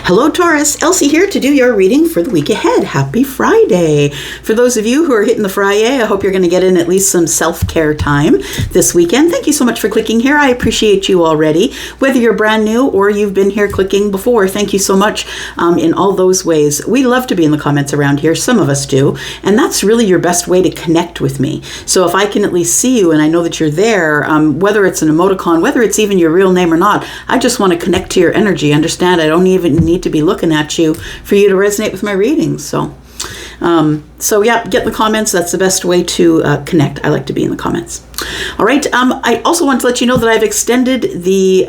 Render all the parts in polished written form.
Hello Taurus, Elsie here to do your reading for the week ahead. Happy Friday. For those of you who are hitting the Friday, I hope you're going to get in at least some self-care time this weekend. Thank you so much for clicking here. I appreciate you already. Whether you're brand new or you've been here clicking before, thank you so much in all those ways. We love to be in the comments around here. Some of us do. And that's really your best way to connect with me. So if I can at least see you and I know that you're there, whether it's an emoticon, whether it's even your real name or not, I just want to connect to your energy. Understand, I don't even need to be looking at you for you to resonate with my readings. So yeah, get in the comments. That's the best way to connect. I like to be in the comments. All right. I also want to let you know that I've extended the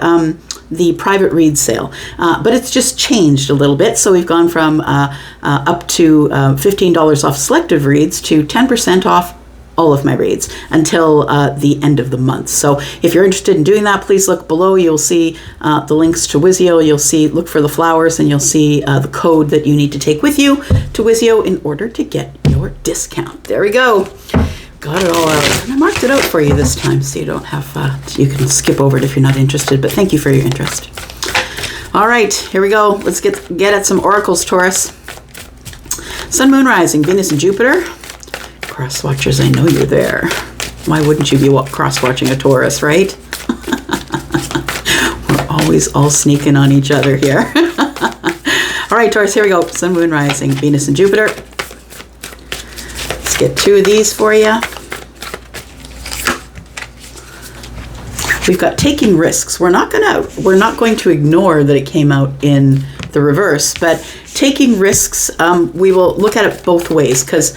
private read sale, but it's just changed a little bit. So we've gone from up to $15 off selective reads to 10% off all of my reads until the end of the month. So if you're interested in doing that, please look below. You'll see the links to Wizio. Look for the flowers, and you'll see the code that you need to take with you to Wizio in order to get your discount. There we go. Got it all out. And I marked it out for you this time, so you don't have, you can skip over it if you're not interested, but thank you for your interest. All right, here we go. Let's get at some oracles, Taurus. Sun, Moon, Rising, Venus, and Jupiter. Cross watchers, I know you're there. Why wouldn't you be cross-watching a Taurus, right? We're always all sneaking on each other here. All right, Taurus, here we go. Sun, Moon, Rising, Venus, and Jupiter. Let's get two of these for you. We've got taking risks. We're not going to ignore that it came out in the reverse, but taking risks, we will look at it both ways, because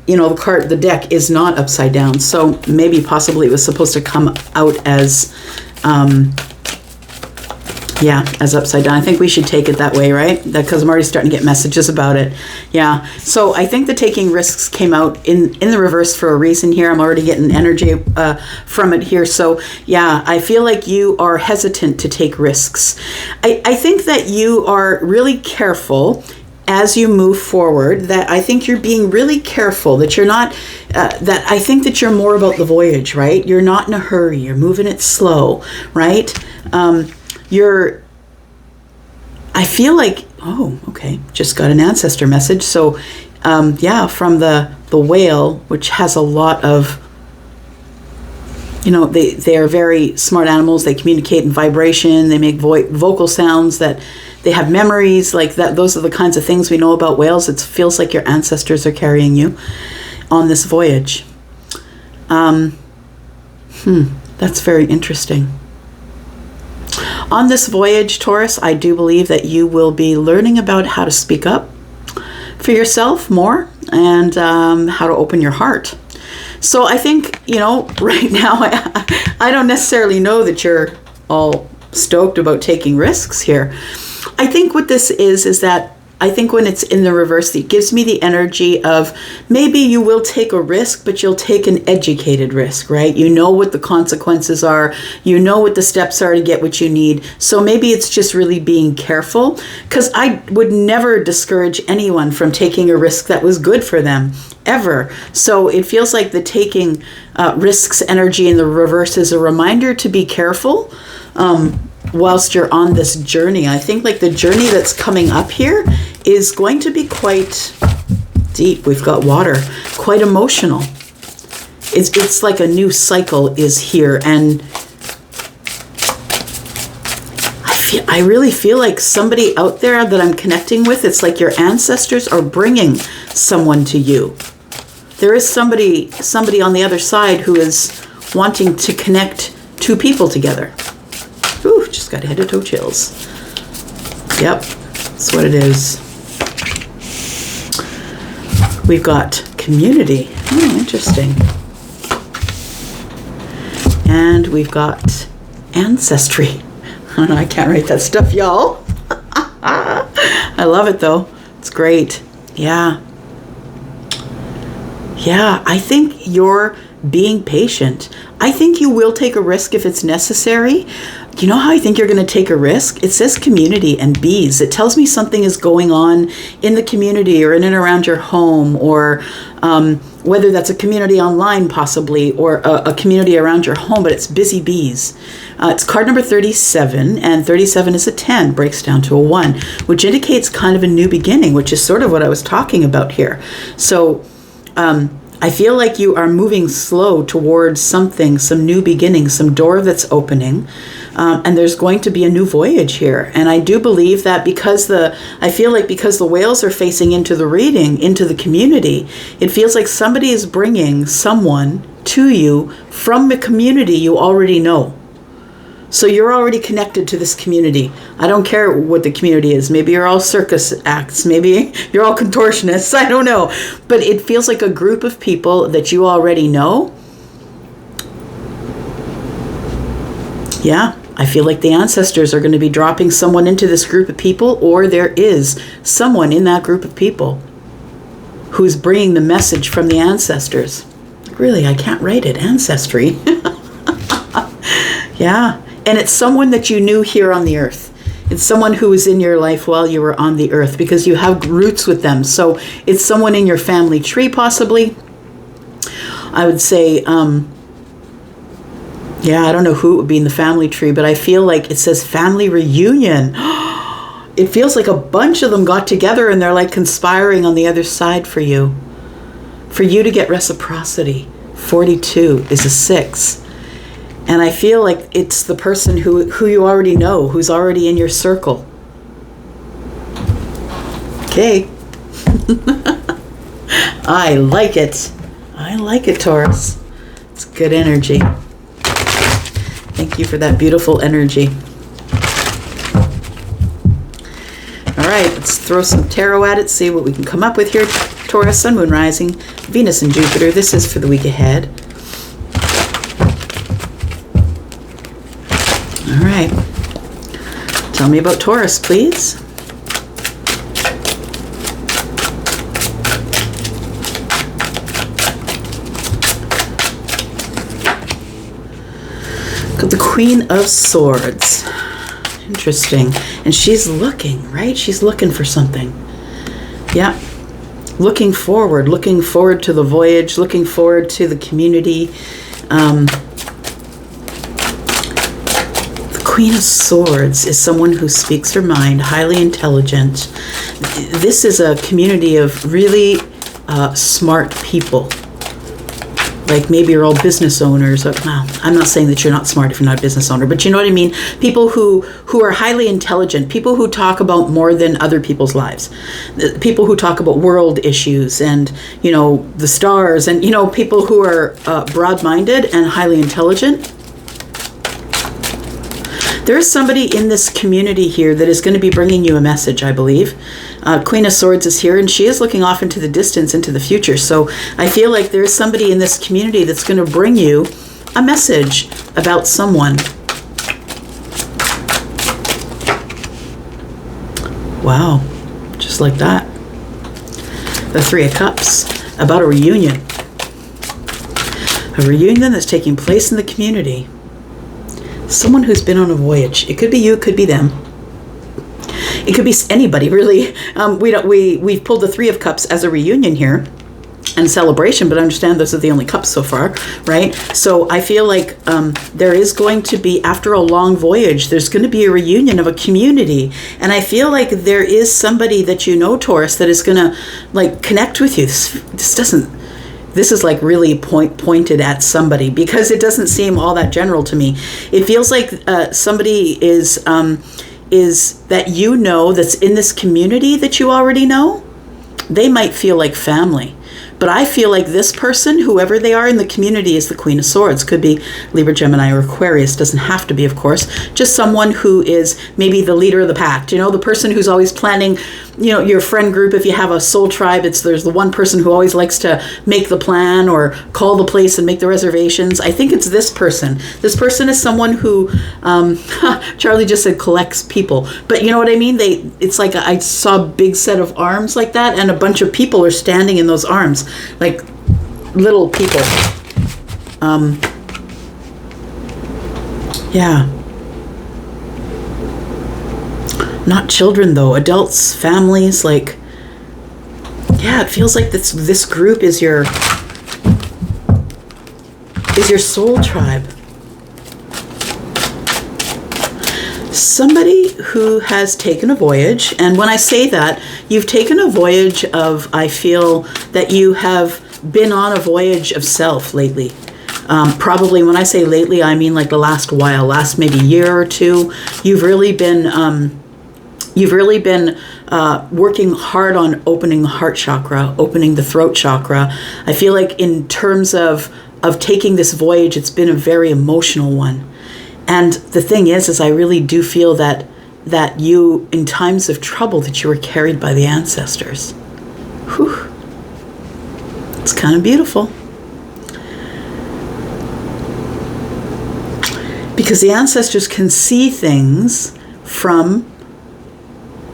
you know, the deck is not upside down. So maybe possibly it was supposed to come out as, as upside down. I think we should take it that way, right? Because I'm already starting to get messages about it. Yeah. So I think the taking risks came out in the reverse for a reason here. I'm already getting energy from it here. So yeah, I feel like you are hesitant to take risks. I think that you are really careful as you move forward, that I think you're being really careful, that you're not, that I think that you're more about the voyage, right? You're not in a hurry. You're moving it slow, right? I feel like, oh, okay, just got an ancestor message. So, from the whale, which has a lot of, you know, they are very smart animals. They communicate in vibration. They make vocal sounds that they have memories like that. Those are the kinds of things we know about whales. It feels like your ancestors are carrying you on this voyage. That's very interesting. On this voyage, Taurus, I do believe that you will be learning about how to speak up for yourself more and how to open your heart. So I think, you know, right now, I don't necessarily know that you're all stoked about taking risks here. I think what this is that I think when it's in the reverse, it gives me the energy of maybe you will take a risk, but you'll take an educated risk, right? You know what the consequences are. You know what the steps are to get what you need. So maybe it's just really being careful, because I would never discourage anyone from taking a risk that was good for them, ever. So it feels like the taking risks energy in the reverse is a reminder to be careful whilst you're on this journey. I think like the journey that's coming up here is going to be quite deep. We've got water, quite emotional. It's like a new cycle is here, and I really feel like somebody out there that I'm connecting with, it's like your ancestors are bringing someone to you. There is somebody on the other side who is wanting to connect two people together. Ooh, just got head to toe chills. Yep, that's what it is. We've got community. Oh, interesting. And we've got ancestry. I don't know, I can't write that stuff, y'all. I love it, though. It's great. Yeah. Yeah, I think you're being patient. I think you will take a risk if it's necessary. You know how I think you're going to take a risk? It says community and bees. It tells me something is going on in the community or in and around your home, or whether that's a community online possibly, or a community around your home, but it's busy bees. It's card number 37, and 37 is a 10, breaks down to a 1, which indicates kind of a new beginning, which is sort of what I was talking about here. So I feel like you are moving slow towards something, some new beginning, some door that's opening. And there's going to be a new voyage here. And I do believe that because the whales are facing into the reading, into the community, it feels like somebody is bringing someone to you from the community you already know. So you're already connected to this community. I don't care what the community is. Maybe you're all circus acts. Maybe you're all contortionists. I don't know. But it feels like a group of people that you already know. Yeah, I feel like the ancestors are going to be dropping someone into this group of people, or there is someone in that group of people who's bringing the message from the ancestors. Really, I can't write it. Ancestry. Yeah. And it's someone that you knew here on the earth. It's someone who was in your life while you were on the earth, because you have roots with them. So it's someone in your family tree, possibly. I would say, yeah, I don't know who it would be in the family tree, but I feel like it says family reunion. It feels like a bunch of them got together and they're like conspiring on the other side for you to get reciprocity. 42 is a 6. And I feel like it's the person who you already know, who's already in your circle. Okay. I like it. I like it, Taurus. It's good energy. Thank you for that beautiful energy. All right, let's throw some tarot at it, see what we can come up with here. Taurus, Sun, Moon, Rising, Venus, and Jupiter. This is for the week ahead. All right. Tell me about Taurus, please. Got the Queen of Swords. Interesting. And she's looking, right? She's looking for something. Yeah. Looking forward to the voyage, looking forward to the community. Queen of Swords is someone who speaks her mind, highly intelligent. This is a community of really smart people. Like maybe you're all business owners. Well, I'm not saying that you're not smart if you're not a business owner, but you know what I mean? People who are highly intelligent, people who talk about more than other people's lives. People who talk about world issues and, you know, the stars, and, you know, people who are broad-minded and highly intelligent. There is somebody in this community here that is going to be bringing you a message, I believe. Queen of Swords is here, and she is looking off into the distance, into the future. So I feel like there is somebody in this community that's going to bring you a message about someone. Wow, just like that. The Three of Cups, about a reunion. A reunion that's taking place in the community. Someone who's been on a voyage. It could be you, it could be them. It could be anybody, really. We've pulled the Three of Cups as a reunion here and celebration, but I understand those are the only cups so far, right? So I feel like there is going to be, after a long voyage, there's going to be a reunion of a community. And I feel like there is somebody that you know, Taurus, that is going to like connect with you. This is like really pointed at somebody, because it doesn't seem all that general to me. It feels like somebody is that you know, that's in this community that you already know. They might feel like family. But I feel like this person, whoever they are in the community, is the Queen of Swords. Could be Libra, Gemini, or Aquarius. Doesn't have to be, of course. Just someone who is maybe the leader of the pack. You know, the person who's always planning, you know, your friend group. If you have a soul tribe, there's the one person who always likes to make the plan or call the place and make the reservations. I think it's this person. This person is someone who, Charlie just said collects people. But you know what I mean? It's like I saw a big set of arms like that, and a bunch of people are standing in those arms. Like little people. Yeah. Not children though, adults, families, like, yeah, it feels like this group is your soul tribe. Somebody who has taken a voyage, and when I say that, you've taken a voyage of, I feel that you have been on a voyage of self lately. Probably when I say lately, I mean like the last while, last maybe year or two. You've really been working hard on opening the heart chakra, opening the throat chakra. I feel like in terms of taking this voyage, it's been a very emotional one. And the thing is I really do feel that you, in times of trouble, that you were carried by the ancestors. Whew. It's kind of beautiful. Because the ancestors can see things from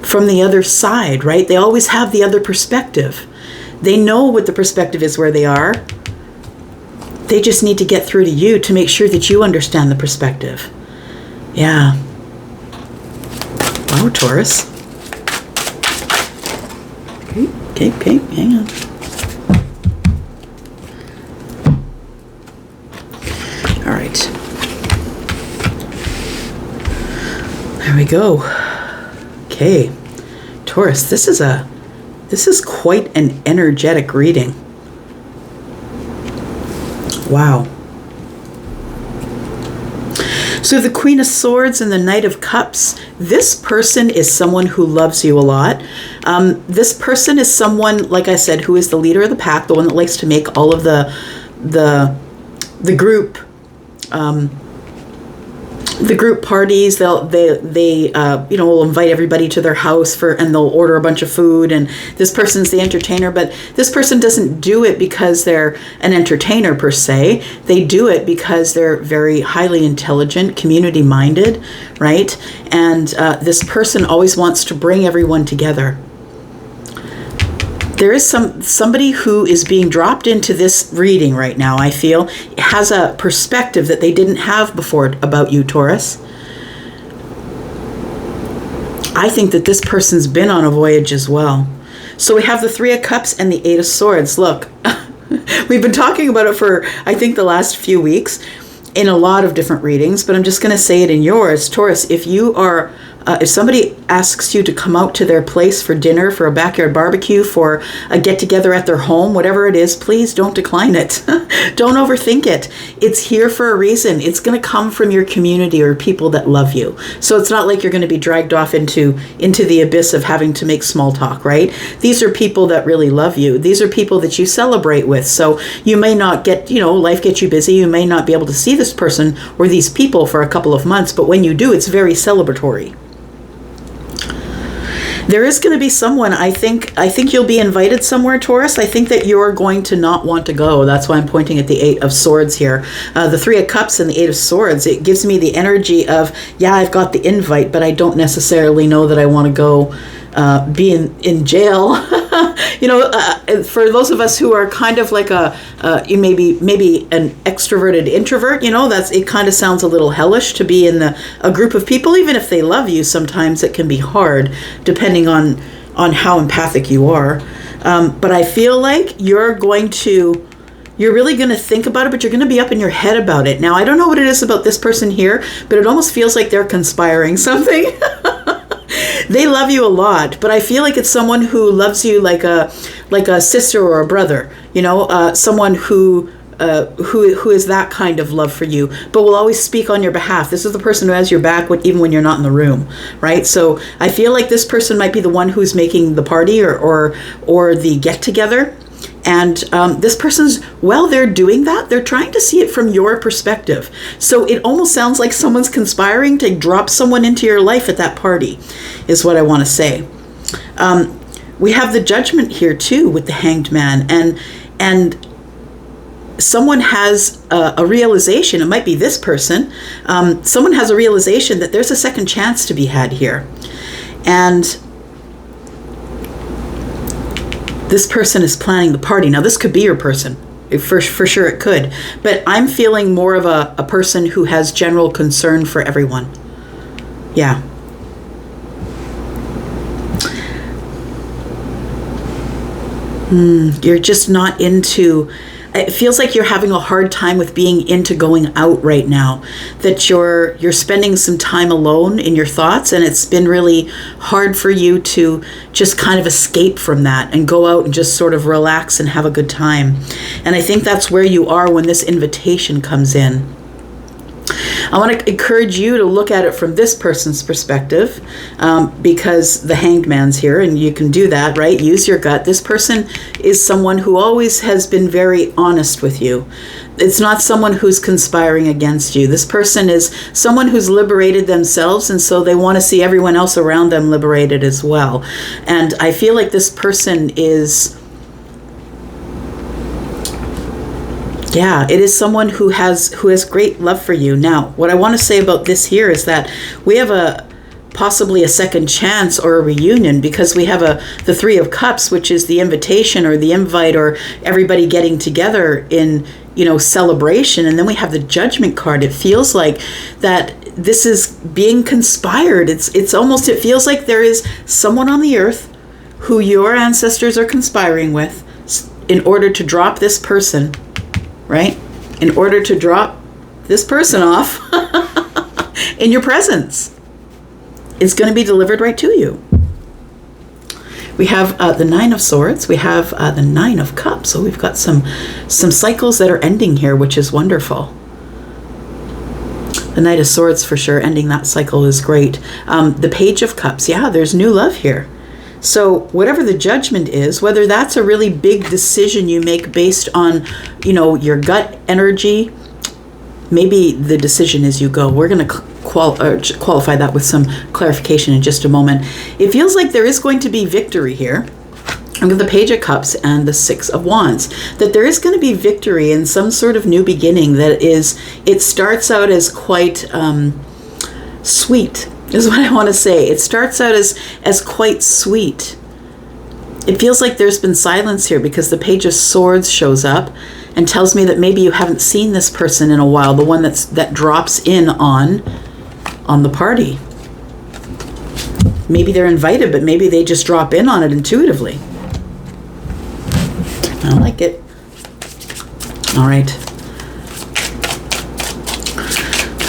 the other side, right? They always have the other perspective. They know what the perspective is where they are. They just need to get through to you to make sure that you understand the perspective. Yeah. Wow, Taurus. Okay, hang on. All right. There we go. Okay. Taurus, this is quite an energetic reading. Wow. So the Queen of Swords and the Knight of Cups, this person is someone who loves you a lot. This person is someone, like I said, who is the leader of the pack, the one that likes to make all of the group the group parties. They will invite everybody to their house and they'll order a bunch of food, and this person's the entertainer. But this person doesn't do it because they're an entertainer per se. They do it because they're very highly intelligent, community minded, right? And this person always wants to bring everyone together. There is somebody who is being dropped into this reading right now, I feel, has a perspective that they didn't have before about you, Taurus. I think that this person's been on a voyage as well. So we have the Three of Cups and the Eight of Swords. Look, we've been talking about it for, I think, the last few weeks in a lot of different readings, but I'm just going to say it in yours. Taurus, if you are... if somebody asks you to come out to their place for dinner, for a backyard barbecue, for a get-together at their home, whatever it is, please don't decline it. Don't overthink it. It's here for a reason. It's going to come from your community or people that love you. So it's not like you're going to be dragged off into the abyss of having to make small talk, right? These are people that really love you. These are people that you celebrate with. So you may not get, life gets you busy. You may not be able to see this person or these people for a couple of months, but when you do, it's very celebratory. There is going to be someone, I think you'll be invited somewhere, Taurus. I think that you're going to not want to go. That's why I'm pointing at the Eight of Swords here. The Three of Cups and the Eight of Swords, it gives me the energy of, yeah, I've got the invite, but I don't necessarily know that I want to go be in jail. For those of us who are kind of like maybe an extroverted introvert, it kind of sounds a little hellish to be in a group of people. Even if they love you, sometimes it can be hard depending on how empathic you are. But I feel like you're really going to think about it, but you're going to be up in your head about it. Now, I don't know what it is about this person here, but it almost feels like they're conspiring something. They love you a lot, but I feel like it's someone who loves you like a sister or a brother, someone who is that kind of love for you, but will always speak on your behalf. This is the person who has your back even when you're not in the room, right? So I feel like this person might be the one who's making the party or the get-together. And this person's, while they're doing that, they're trying to see it from your perspective. So it almost sounds like someone's conspiring to drop someone into your life at that party, is what I want to say. We have the Judgment here too with the Hanged Man, and someone has a realization. It might be this person. Someone has a realization that there's a second chance to be had here, and this person is planning the party. Now, this could be your person. For sure it could. But I'm feeling more of a person who has general concern for everyone. Yeah. You're just not into, it feels like you're having a hard time with being into going out right now, that you're spending some time alone in your thoughts, and it's been really hard for you to just kind of escape from that and go out and just sort of relax and have a good time. And I think that's where you are when this invitation comes in. I want to encourage you to look at it from this person's perspective, because the Hanged Man's here, and you can do that, right? Use your gut. This person is someone who always has been very honest with you. It's not someone who's conspiring against you. This person is someone who's liberated themselves, and so they want to see everyone else around them liberated as well. And I feel like this person is... yeah, it is someone who has great love for you. Now, what I want to say about this here is that we have possibly a second chance or a reunion, because we have the Three of Cups, which is the invitation or the invite or everybody getting together in, celebration. And then we have the Judgment card. It feels like that this is being conspired. It feels like there is someone on the earth who your ancestors are conspiring with in order to drop this person. Right? In order to drop this person off in your presence. It's going to be delivered right to you. We have the Nine of Swords. We have the Nine of Cups. So we've got some cycles that are ending here, which is wonderful. The Knight of Swords, for sure, ending that cycle is great. The Page of Cups. Yeah, there's new love here. So whatever the Judgment is, whether that's a really big decision you make based on, your gut energy, maybe the decision is you go. We're going to qualify that with some clarification in just a moment. It feels like there is going to be victory here. And with the Page of Cups and the Six of Wands, that there is going to be victory in some sort of new beginning it starts out as quite sweet. Is what I want to say. It starts out as quite sweet. It feels like there's been silence here, because the Page of Swords shows up and tells me that maybe you haven't seen this person in a while, the one that drops in on the party. Maybe they're invited, but maybe they just drop in on it intuitively. I like it. All right.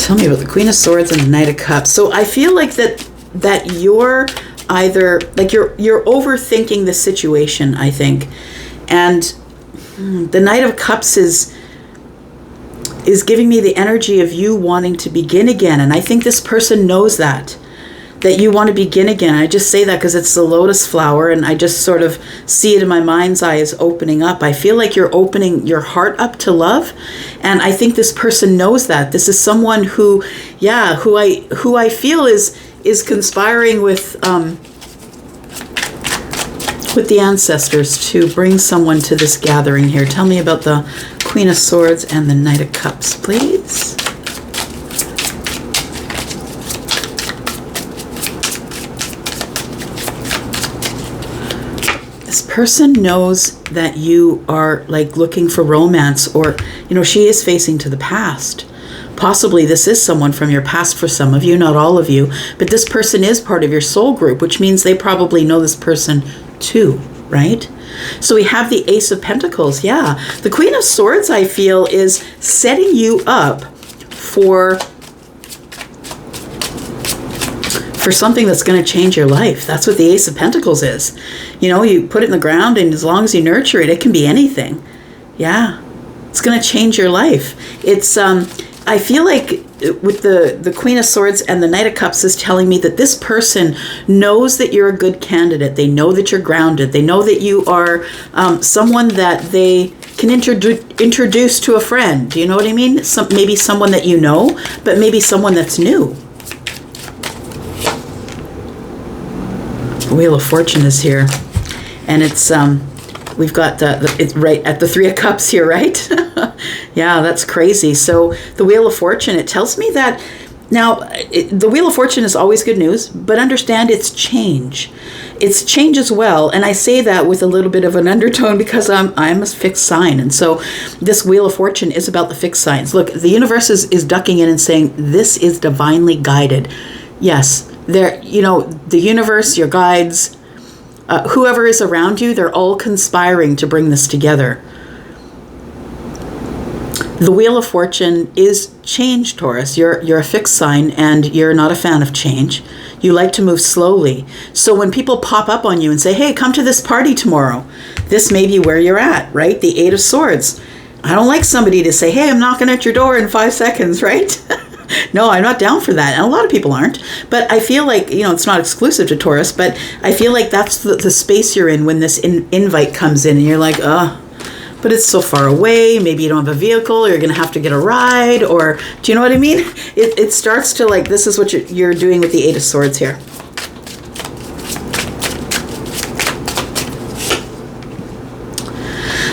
Tell me about the Queen of Swords and the Knight of Cups. So I feel like that you're either you're overthinking the situation, I think, and the Knight of Cups is giving me the energy of you wanting to begin again, and I think this person knows that you want to begin again. I just say that because it's the lotus flower, and I just sort of see it in my mind's eye as opening up. I feel like you're opening your heart up to love, and I think this person knows that. This is someone who I feel is conspiring with the ancestors to bring someone to this gathering here. Tell me about the Queen of Swords and the Knight of Cups, please. Person knows that you are looking for romance, or she is facing to the past. Possibly this is someone from your past for some of you, not all of you, but this person is part of your soul group, which means they probably know this person too, right? So we have the Ace of Pentacles. Yeah, the Queen of Swords, I feel, is setting you up for something that's going to change your life. That's what the Ace of Pentacles is. You put it in the ground, and as long as you nurture it, it can be anything. Yeah, it's going to change your life. It's I feel like with the Queen of Swords and the Knight of Cups is telling me that this person knows that you're a good candidate. They know that you're grounded. They know that you are someone that they can introduce to a friend. Do you know what I mean? Maybe someone that you know, but maybe someone that's new. Wheel of Fortune is here, and it's we've got it's right at the Three of Cups here, right? Yeah, that's crazy. So the Wheel of Fortune, it tells me that now the Wheel of Fortune is always good news, but understand it's change. It's change as well, and I say that with a little bit of an undertone because I'm a fixed sign, and so this Wheel of Fortune is about the fixed signs. Look, the universe is ducking in and saying this is divinely guided. Yes. The universe, your guides, whoever is around you, they're all conspiring to bring this together. The Wheel of Fortune is change, Taurus. You're a fixed sign and you're not a fan of change. You like to move slowly. So when people pop up on you and say, hey, come to this party tomorrow, this may be where you're at, right? The Eight of Swords. I don't like somebody to say, hey, I'm knocking at your door in 5 seconds, right? No, I'm not down for that. And a lot of people aren't. But I feel like, it's not exclusive to Taurus, but I feel like that's the space you're in when this invite comes in and you're like, but it's so far away. Maybe you don't have a vehicle, or you're going to have to get a ride, or do you know what I mean? It starts to like, this is what you're doing with the Eight of Swords here.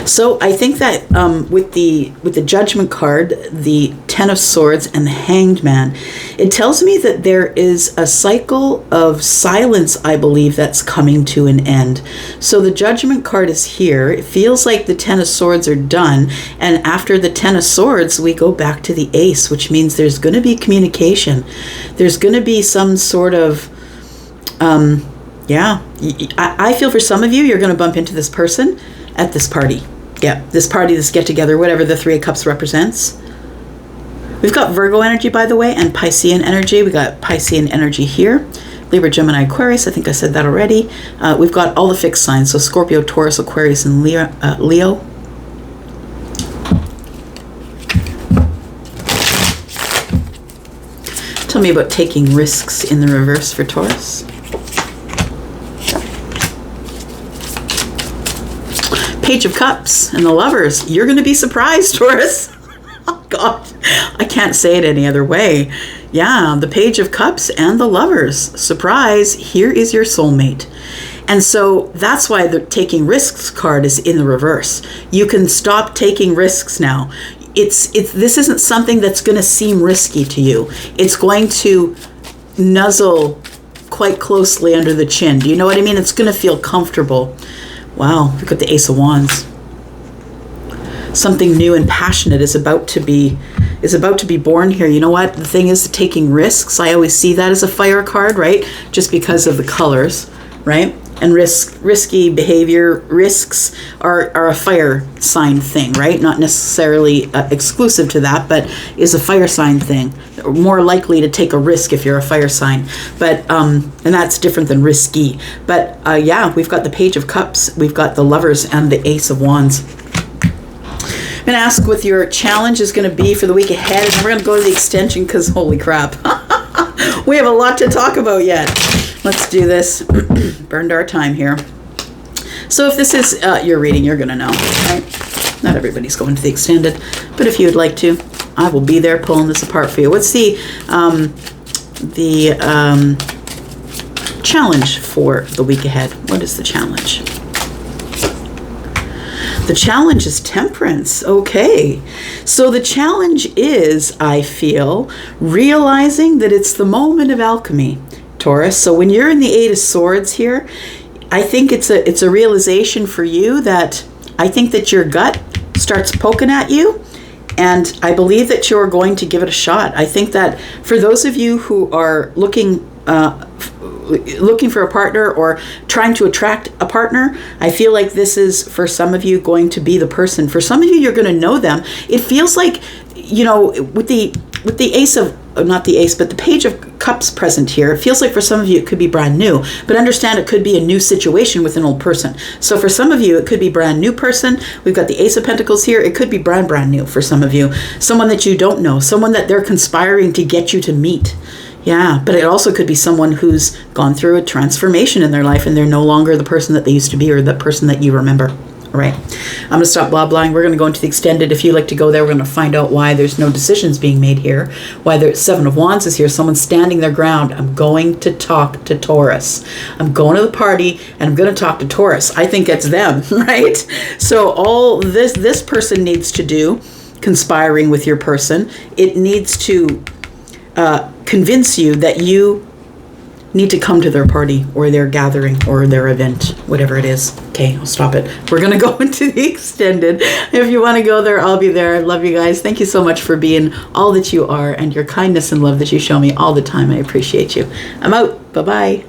So I think that with the Judgment card, the Ten of Swords, and the Hanged Man, it tells me that there is a cycle of silence, I believe, that's coming to an end. So the Judgment card is here. It feels like the Ten of Swords are done. And after the Ten of Swords, we go back to the Ace, which means there's going to be communication. There's going to be some sort of, I feel for some of you, you're going to bump into this person at this party. Yeah, this party, this get-together, whatever the Three of Cups represents. We've got Virgo energy, by the way, and Piscean energy. We got Piscean energy here. Libra, Gemini, Aquarius. I think I said that already. We've got all the fixed signs, so Scorpio, Taurus, Aquarius, and Leo. Tell me about taking risks in the reverse for Taurus. Page of Cups and the Lovers. You're going to be surprised, Taurus. Oh, God. I can't say it any other way. Yeah, the Page of Cups and the Lovers. Surprise, here is your soulmate. And so that's why the Taking Risks card is in the reverse. You can stop taking risks now. This isn't something that's going to seem risky to you. It's going to nuzzle quite closely under the chin. Do you know what I mean? It's going to feel comfortable. Wow, we've got the Ace of Wands. Something new and passionate is about to be born here. You know what? The thing is, taking risks. I always see that as a fire card, right? Just because of the colors, right? And risky behavior, risks are a fire sign thing, right? Not necessarily exclusive to that, but is a fire sign thing. More likely to take a risk if you're a fire sign, but and that's different than risky. But yeah, we've got the Page of Cups, we've got the Lovers, and the Ace of Wands. I'm going to ask what your challenge is going to be for the week ahead, and then we're going to go to the extension because holy crap, we have a lot to talk about yet. Let's do this. Burned our time here. So if this is your reading, you're going to know, right? Not everybody's going to the extended, but if you would like to, I will be there pulling this apart for you. What's the challenge for the week ahead? What is the challenge? The challenge is Temperance. Okay. So the challenge is, I feel, realizing that it's the moment of alchemy, Taurus. So when you're in the Eight of Swords here, I think it's a realization for you that I think that your gut starts poking at you, and I believe that you're going to give it a shot. I think that for those of you who are looking for a partner or trying to attract a partner, I feel like this is, for some of you, going to be the person. For some of you, you're going to know them. It feels like, with the Ace of, not the Ace, but the Page of Cups present here, it feels like for some of you it could be brand new, but understand it could be a new situation with an old person. So for some of you, it could be brand new person. We've got the Ace of Pentacles here. It could be brand new for some of you. Someone that you don't know, someone that they're conspiring to get you to meet. Yeah, but it also could be someone who's gone through a transformation in their life and they're no longer the person that they used to be or the person that you remember. All right, I'm going to stop blah-blahing. We're going to go into the extended. If you like to go there, we're going to find out why there's no decisions being made here, why the Seven of Wands is here, someone's standing their ground. I'm going to talk to Taurus. I'm going to the party, and I'm going to talk to Taurus. I think it's them, right? So all this person needs to do, conspiring with your person, it needs to convince you that you need to come to their party or their gathering or their event, whatever it is. Okay, I'll stop it. We're going to go into the extended. If you want to go there, I'll be there. I love you guys. Thank you so much for being all that you are and your kindness and love that you show me all the time. I appreciate you. I'm out. Bye-bye.